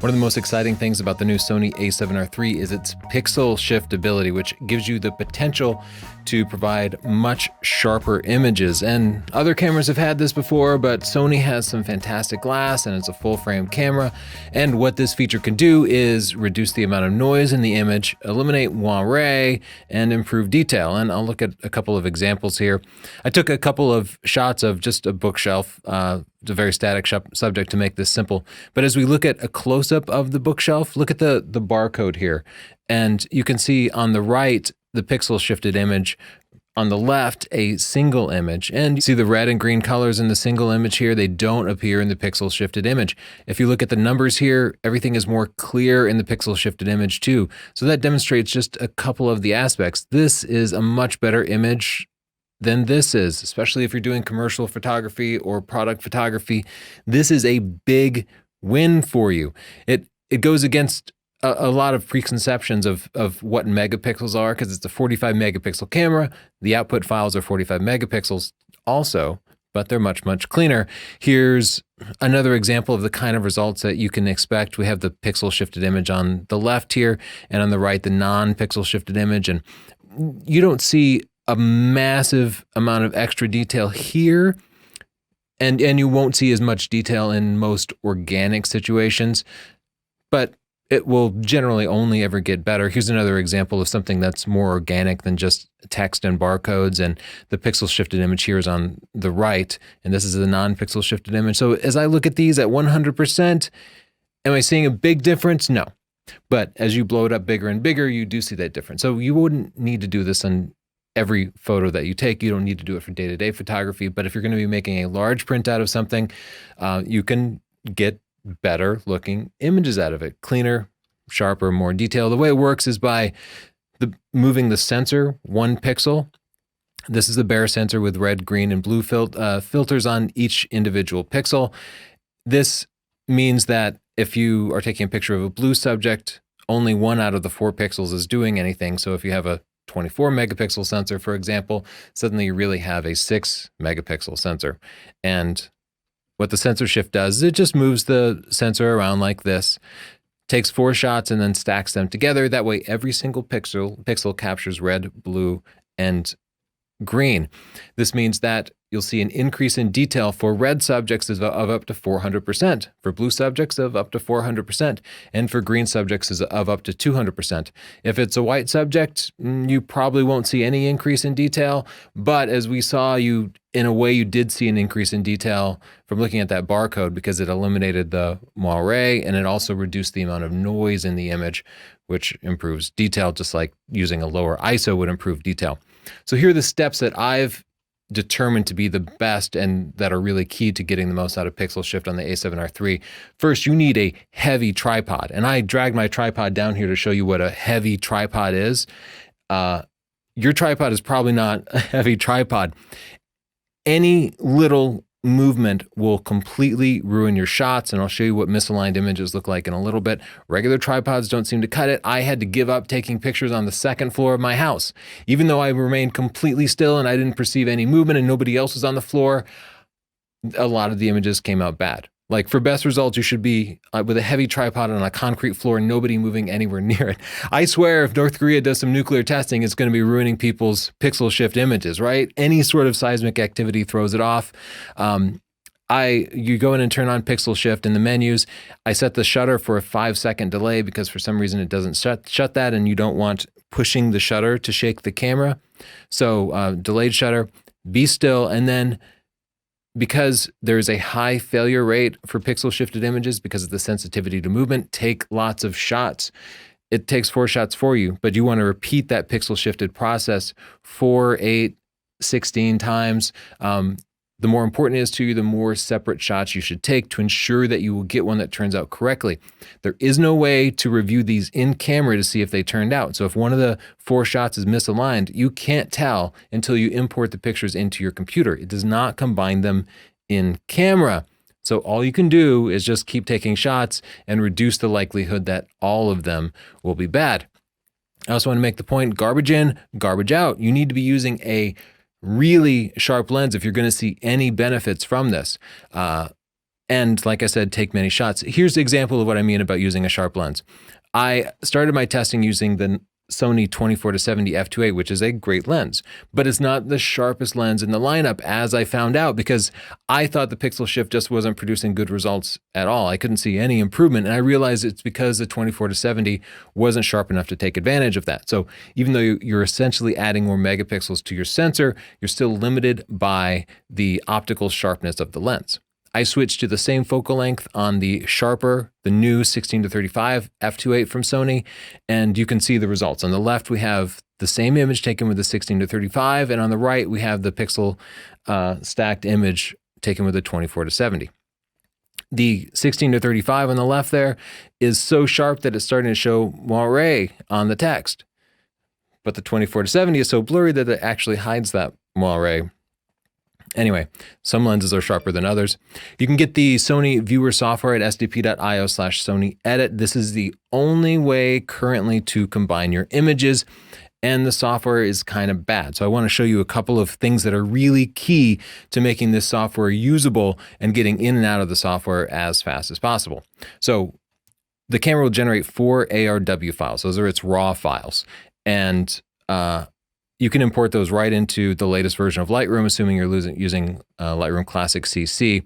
One of the most exciting things about the new Sony a7R III is its pixel shift ability, which gives you the potential to provide much sharper images. And other cameras have had this before, but Sony has some fantastic glass and it's a full frame camera. And what this feature can do is reduce the amount of noise in the image, eliminate moire, and improve detail. And I'll look at a couple of examples here. I took a couple of shots of just a bookshelf, it's a very static subject to make this simple. But as we look at a close-up of the bookshelf, look at the barcode here. And you can see on the right, the pixel shifted image. On the left, a single image. And you see the red and green colors in the single image here, they don't appear in the pixel shifted image. If you look at the numbers here, everything is more clear in the pixel shifted image too. So that demonstrates just a couple of the aspects. This is a much better image than this is, especially if you're doing commercial photography or product photography. This is a big win for you. It goes against a lot of preconceptions of what megapixels are, because it's a 45 megapixel camera. The output files are 45 megapixels also, but they're much, much cleaner. Here's another example of the kind of results that you can expect. We have the pixel shifted image on the left here, and on the right, the non-pixel shifted image. And you don't see a massive amount of extra detail here, and you won't see as much detail in most organic situations, but it will generally only ever get better. Here's another example of something that's more organic than just text and barcodes, and the pixel shifted image here is on the right, and this is the non-pixel shifted image. So as I look at these at 100%, am I seeing a big difference? No. But as you blow it up bigger and bigger, you do see that difference. So you wouldn't need to do this on every photo that you take. You don't need to do it for day-to-day photography, but if you're going to be making a large print out of something, you can get better looking images out of it. Cleaner, sharper, more detail. The way it works is by moving the sensor 1 pixel. This is the bare sensor with red, green, and blue filters on each individual pixel. This means that if you are taking a picture of a blue subject, only 1 out of the 4 pixels is doing anything. So if you have a 24 megapixel sensor, for example, suddenly you really have a 6 megapixel sensor. And what the sensor shift does is it just moves the sensor around like this, takes 4 shots and then stacks them together. That way every single pixel captures red, blue, and green. This means that you'll see an increase in detail for red subjects of up to 400%, for blue subjects of up to 400%, and for green subjects of up to 200%. If it's a white subject, you probably won't see any increase in detail, but as we saw, in a way you did see an increase in detail from looking at that barcode, because it eliminated the moire and it also reduced the amount of noise in the image, which improves detail, just like using a lower ISO would improve detail. So here are the steps that I've determined to be the best and that are really key to getting the most out of pixel shift on the a7R III. First, you need a heavy tripod. And I dragged my tripod down here to show you what a heavy tripod is. Your tripod is probably not a heavy tripod. Any little movement will completely ruin your shots, and I'll show you what misaligned images look like in a little bit. Regular tripods don't seem to cut it. I had to give up taking pictures on the 2nd floor of my house. Even though I remained completely still and I didn't perceive any movement and nobody else was on the floor, a lot of the images came out bad. Like, for best results, you should be with a heavy tripod on a concrete floor and nobody moving anywhere near it. I swear if North Korea does some nuclear testing, it's going to be ruining people's pixel shift images, right? Any sort of seismic activity throws it off. You go in and turn on pixel shift in the menus. I set the shutter for a 5-second delay because for some reason it doesn't shut that, and you don't want pushing the shutter to shake the camera. So delayed shutter, be still, and then because there's a high failure rate for pixel shifted images because of the sensitivity to movement, take lots of shots. It takes 4 shots for you, but you want to repeat that pixel shifted process 4, 8, 16 times. The more important it is to you, the more separate shots you should take to ensure that you will get one that turns out correctly. There is no way to review these in camera to see if they turned out. So if one of the 4 shots is misaligned, you can't tell until you import the pictures into your computer. It does not combine them in camera. So all you can do is just keep taking shots and reduce the likelihood that all of them will be bad. I also want to make the point, garbage in, garbage out. You need to be using a really sharp lens if you're going to see any benefits from this. And like I said, take many shots. Here's the example of what I mean about using a sharp lens. I started my testing using the Sony 24-70 f2.8, which is a great lens, but it's not the sharpest lens in the lineup, as I found out, because I thought the pixel shift just wasn't producing good results at all. I couldn't see any improvement, and I realized it's because the 24-70 wasn't sharp enough to take advantage of that. So even though you're essentially adding more megapixels to your sensor, you're still limited by the optical sharpness of the lens. I switched to the same focal length on the sharper, the new 16-35 f2.8 from Sony, and you can see the results. On the left, we have the same image taken with the 16-35, and on the right, we have the pixel stacked image taken with the 24-70. The 16-35 on the left there is so sharp that it's starting to show moire on the text, but the 24-70 is so blurry that it actually hides that moire. Anyway, some lenses are sharper than others. You can get the Sony viewer software at sdp.io/Sony Edit. This is the only way currently to combine your images, and the software is kind of bad. So I want to show you a couple of things that are really key to making this software usable and getting in and out of the software as fast as possible. So the camera will generate 4 ARW files. Those are its raw files. And you can import those right into the latest version of Lightroom, assuming you're using Lightroom Classic CC.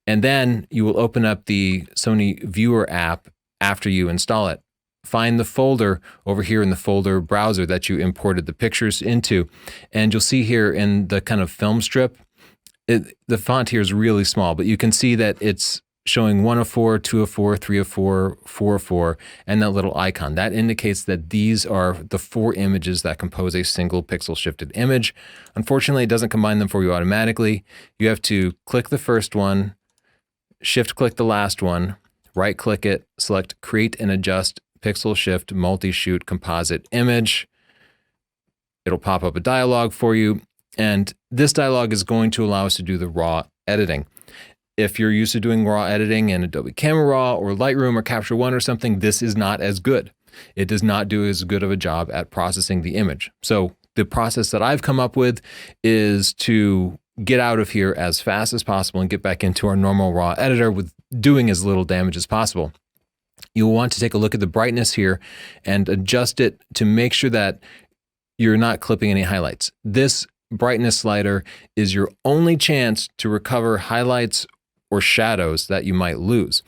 And then you will open up the Sony Viewer app after you install it. Find the folder over here in the folder browser that you imported the pictures into. And you'll see here in the kind of film strip, the font here is really small, but you can see that it's showing 1 of 4, 2 of 4, 3 of 4, 4 of 4, and that little icon. That indicates that these are the 4 images that compose a single pixel shifted image. Unfortunately, it doesn't combine them for you automatically. You have to click the first one, shift click the last one, right click it, select create and adjust pixel shift multi-shoot composite image. It'll pop up a dialog for you, and this dialog is going to allow us to do the raw editing. If you're used to doing raw editing in Adobe Camera Raw or Lightroom or Capture One or something, this is not as good. It does not do as good of a job at processing the image. So the process that I've come up with is to get out of here as fast as possible and get back into our normal raw editor with doing as little damage as possible. You'll want to take a look at the brightness here and adjust it to make sure that you're not clipping any highlights. This brightness slider is your only chance to recover highlights or shadows that you might lose.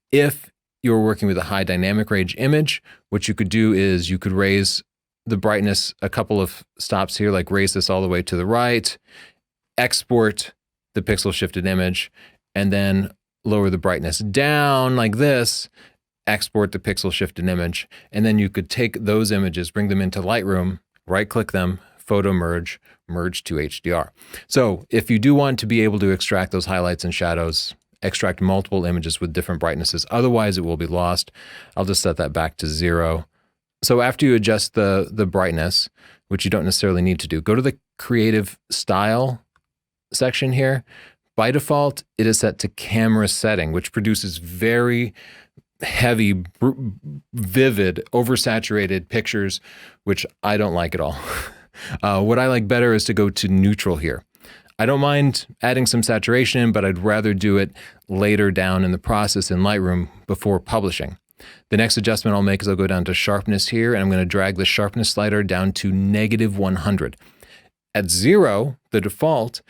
If you're working with a high dynamic range image, what you could do is you could raise the brightness a couple of stops here, like raise this all the way to the right, export the pixel shifted image, and then lower the brightness down like this, export the pixel shifted image, and then you could take those images, bring them into Lightroom, right click them, photo merge, merge to HDR. So if you do want to be able to extract those highlights and shadows, extract multiple images with different brightnesses, otherwise it will be lost. I'll just set that back to 0. So after you adjust the brightness, which you don't necessarily need to do, go to the creative style section here. By default, it is set to camera setting, which produces very heavy, vivid, oversaturated pictures, which I don't like at all. What I like better is to go to neutral here. I don't mind adding some saturation in, but I'd rather do it later down in the process in Lightroom before publishing. The next adjustment I'll make is I'll go down to sharpness here, and I'm going to drag the sharpness slider down to -100. At 0, the default,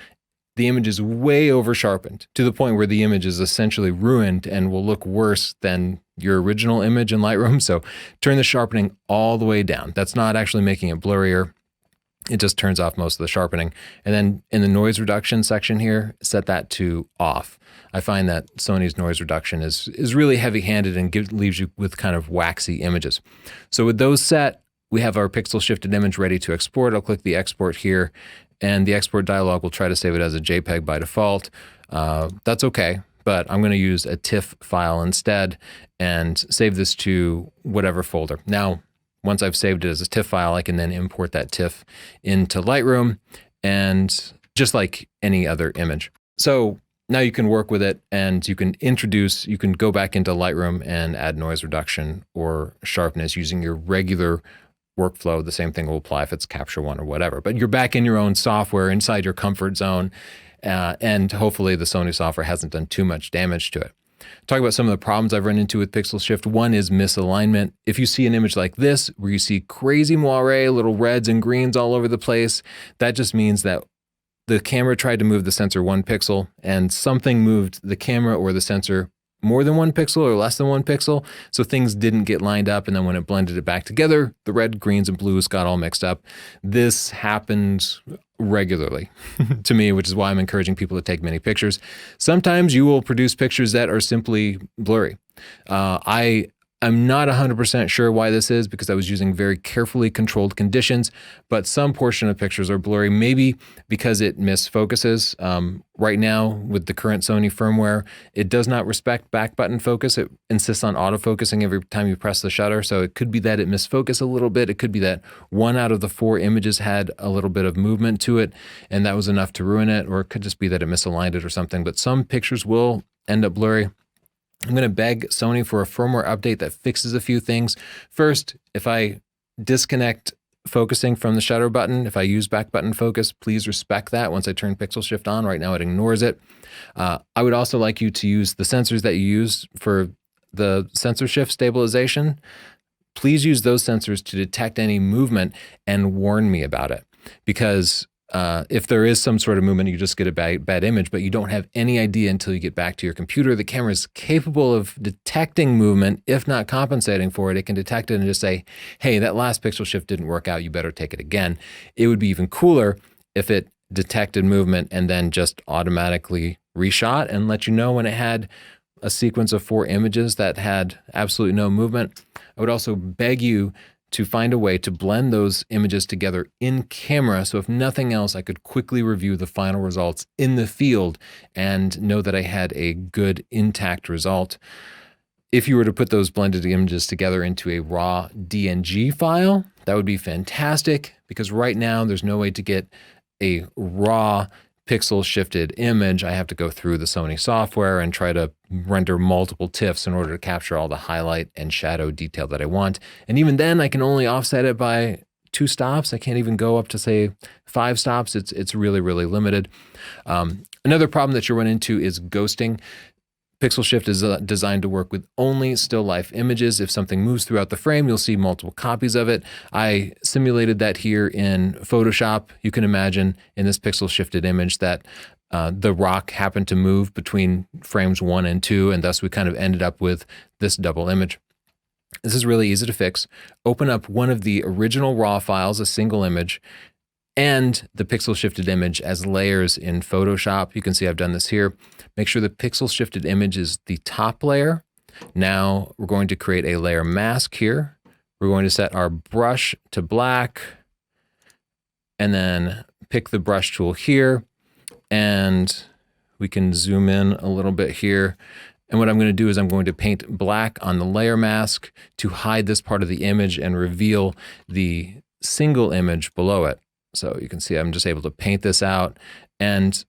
the image is way over sharpened to the point where the image is essentially ruined and will look worse than your original image in Lightroom. So turn the sharpening all the way down. That's not actually making it blurrier. It just turns off most of the sharpening. And then in the noise reduction section here, set that to off. I find that Sony's noise reduction is really heavy-handed and leaves you with kind of waxy images. So with those set, we have our pixel shifted image ready to export. I'll click the export here, and the export dialog will try to save it as a JPEG by default. That's okay, but I'm going to use a TIFF file instead and save this to whatever folder. Now, once I've saved it as a TIFF file, I can then import that TIFF into Lightroom, and just like any other image. So now you can work with it, and you can go back into Lightroom and add noise reduction or sharpness using your regular workflow. The same thing will apply if it's Capture One or whatever, but you're back in your own software inside your comfort zone, and hopefully the Sony software hasn't done too much damage to it. Talk about some of the problems I've run into with pixel shift. One is misalignment. If you see an image like this, where you see crazy moire, little reds and greens all over the place, that just means that the camera tried to move the sensor 1 pixel and something moved the camera or the sensor more than 1 pixel or less than 1 pixel. So things didn't get lined up. And then when it blended it back together, the red, greens, and blues got all mixed up. This happens regularly to me, which is why I'm encouraging people to take many pictures. Sometimes you will produce pictures that are simply blurry. I'm not 100% sure why this is, because I was using very carefully controlled conditions, but some portion of pictures are blurry, maybe because it misfocuses. Right now, with the current Sony firmware, it does not respect back button focus. It insists on autofocusing every time you press the shutter. So it could be that it misfocused a little bit. It could be that 1 out of the 4 images had a little bit of movement to it, and that was enough to ruin it. Or it could just be that it misaligned it or something. But some pictures will end up blurry. I'm going to beg Sony for a firmware update that fixes a few things. First, if I disconnect focusing from the shutter button, if I use back button focus, please respect that once I turn pixel shift on. Right now it ignores it. I would also like you to use the sensors that you use for the sensor shift stabilization. Please use those sensors to detect any movement and warn me about it. Because if there is some sort of movement, you just get a bad image, but you don't have any idea until you get back to your computer. The camera is capable of detecting movement, if not compensating for it. It can detect it and just say, hey, that last pixel shift didn't work out. You better take it again. It would be even cooler if it detected movement and then just automatically reshot and let you know when it had a sequence of 4 images that had absolutely no movement. I would also beg you to find a way to blend those images together in camera. So if nothing else, I could quickly review the final results in the field and know that I had a good intact result. If you were to put those blended images together into a raw DNG file, that would be fantastic, because right now there's no way to get a raw pixel shifted image. I have to go through the Sony software and try to render multiple TIFFs in order to capture all the highlight and shadow detail that I want. And even then I can only offset it by 2 stops. I can't even go up to say 5 stops. It's really, really limited. Another problem that you run into is ghosting. Pixel Shift is designed to work with only still life images. If something moves throughout the frame, you'll see multiple copies of it. I simulated that here in Photoshop. You can imagine in this pixel shifted image that the rock happened to move between frames 1 and 2, and thus we kind of ended up with this double image. This is really easy to fix. Open up one of the original raw files, a single image, and the pixel shifted image as layers in Photoshop. You can see I've done this here. Make sure the pixel shifted image is the top layer. Now we're going to create a layer mask here. We're going to set our brush to black and then pick the brush tool here, and we can zoom in a little bit here. And what I'm going to do is I'm going to paint black on the layer mask to hide this part of the image and reveal the single image below it. So you can see I'm just able to paint this out. And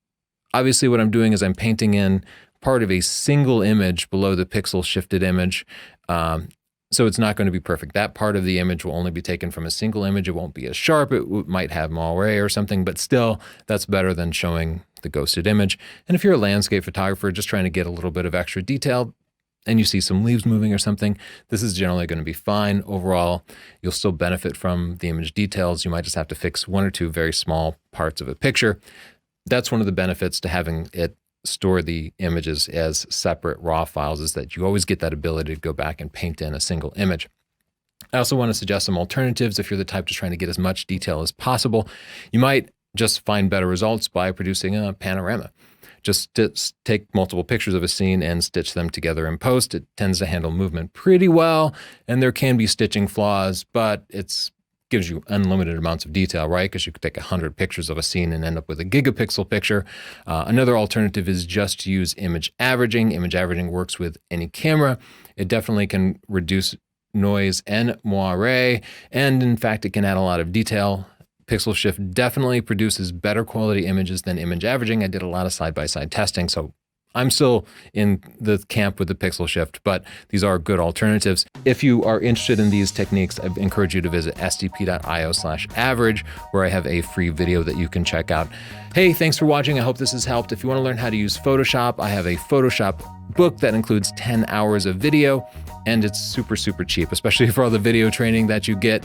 obviously what I'm doing is I'm painting in part of a single image below the pixel shifted image. So it's not going to be perfect. That part of the image will only be taken from a single image. It won't be as sharp. It might have moire or something, but still that's better than showing the ghosted image. And if you're a landscape photographer just trying to get a little bit of extra detail, and you see some leaves moving or something, this is generally going to be fine. Overall, you'll still benefit from the image details. You might just have to fix 1 or 2 very small parts of a picture. That's one of the benefits to having it store the images as separate raw files, is that you always get that ability to go back and paint in a single image. I also want to suggest some alternatives if you're the type just trying to get as much detail as possible. You might just find better results by producing a panorama. Just take multiple pictures of a scene and stitch them together in post. It tends to handle movement pretty well, and there can be stitching flaws, but it gives you unlimited amounts of detail, right? Because you could take 100 pictures of a scene and end up with a gigapixel picture. Another alternative is just to use image averaging. Image averaging works with any camera. It definitely can reduce noise and moire, and in fact, it can add a lot of detail. Pixel Shift definitely produces better quality images than image averaging. I did a lot of side-by-side testing, so I'm still in the camp with the pixel shift, but these are good alternatives. If you are interested in these techniques, I encourage you to visit sdp.io/average, where I have a free video that you can check out. Hey, thanks for watching. I hope this has helped. If you want to learn how to use Photoshop, I have a Photoshop book that includes 10 hours of video, and it's super, super cheap, especially for all the video training that you get.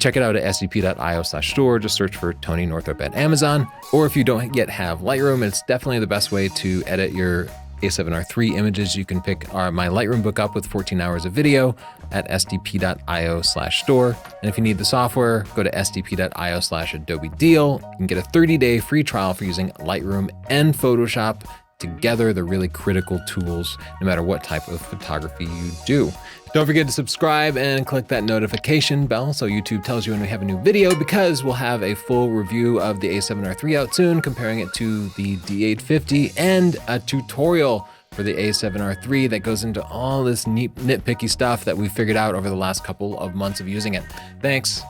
Check it out at sdp.io/store. Just search for Tony Northrup at Amazon. Or if you don't yet have Lightroom, it's definitely the best way to edit your A7R III images. You can pick my Lightroom book up with 14 hours of video at sdp.io/store. And if you need the software, go to sdp.io/Adobe Deal. You can get a 30-day free trial for using Lightroom and Photoshop. Together, they're really critical tools no matter what type of photography you do. Don't forget to subscribe and click that notification bell so YouTube tells you when we have a new video, because we'll have a full review of the A7R III out soon, comparing it to the D850, and a tutorial for the A7R III that goes into all this neat nitpicky stuff that we figured out over the last couple of months of using it. Thanks.